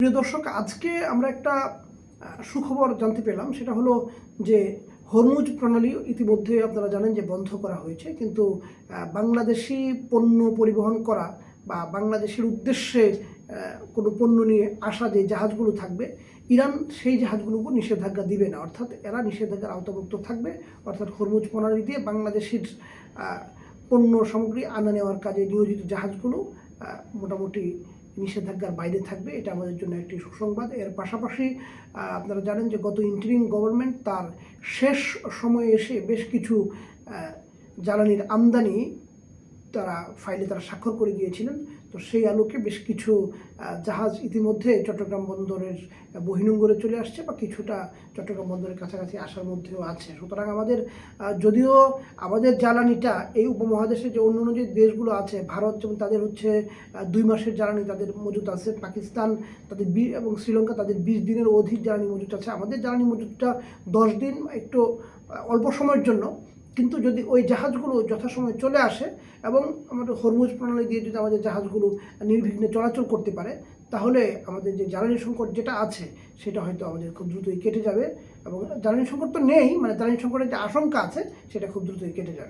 প্রিয় দর্শক, আজকে আমরা একটা সুখবর জানতে পেলাম। সেটা হলো যে হরমুজ প্রণালী ইতিমধ্যে আপনারা জানেন যে বন্ধ করা হয়েছে, কিন্তু বাংলাদেশি পণ্য পরিবহন করা বা বাংলাদেশের উদ্দেশ্যে কোনো পণ্য নিয়ে আসা যে জাহাজগুলো থাকবে, ইরান সেই জাহাজগুলোকে নিষেধাজ্ঞা দিবে না, অর্থাৎ এরা নিষেধাজ্ঞার আওতাভুক্ত থাকবে। অর্থাৎ হরমুজ প্রণালী দিয়ে বাংলাদেশের পণ্য সামগ্রী আনা নেওয়ার কাজে নিয়োজিত জাহাজগুলো মোটামুটি নিষেধাজ্ঞার বাইরে থাকবে। এটা আমাদের জন্য একটি সুসংবাদ। এর পাশাপাশি আপনারা জানেন যে গত ইন্টারিম গভর্নমেন্ট তার শেষ সময়ে এসে বেশ কিছু জ্বালানির আমদানি তারা স্বাক্ষর করে গিয়েছিলেন। তো সেই আলোকে বেশ কিছু জাহাজ ইতিমধ্যে চট্টগ্রাম বন্দরের বহির্নোঙরে চলে আসছে বা কিছুটা চট্টগ্রাম বন্দরের কাছাকাছি আসার মধ্যেও আছে। সুতরাং যদিও আমাদের জ্বালানিটা এই উপমহাদেশে যে অন্য যে দেশগুলো আছে, ভারত যেমন তাদের হচ্ছে 2 মাসের জ্বালানি তাদের মজুত আছে, পাকিস্তান তাদের এবং শ্রীলঙ্কা তাদের 20 দিনের অধিক জ্বালানি মজুত আছে। আমাদের জ্বালানি মজুতটা 10 দিন, একটু অল্প সময়ের জন্য। কিন্তু যদি ওই জাহাজগুলো যথাসময়ে চলে আসে এবং আমাদের হরমুজ প্রণালী দিয়ে যদি আমাদের জাহাজগুলো নির্বিঘ্নে চলাচল করতে পারে, তাহলে আমাদের যে জ্বালানি সংকট যেটা আছে সেটা হয়তো আমাদের খুব দ্রুতই কেটে যাবে। এবং জ্বালানি সংকট তো নেই, জ্বালানি সংকটের যে আশঙ্কা আছে সেটা খুব দ্রুতই কেটে যাবে।